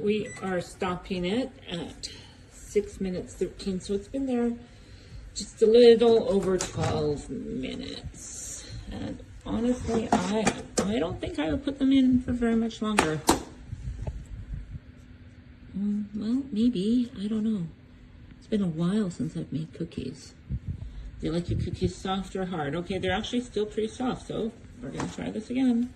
We are stopping it at 6 minutes 13, so it's been there just a little over 12 minutes. And honestly, I don't think I would put them in for very much longer. Well, maybe, I don't know. It's been a while since I've made cookies. Do you like your cookies soft or hard? Okay, they're actually still pretty soft, so we're gonna try this again.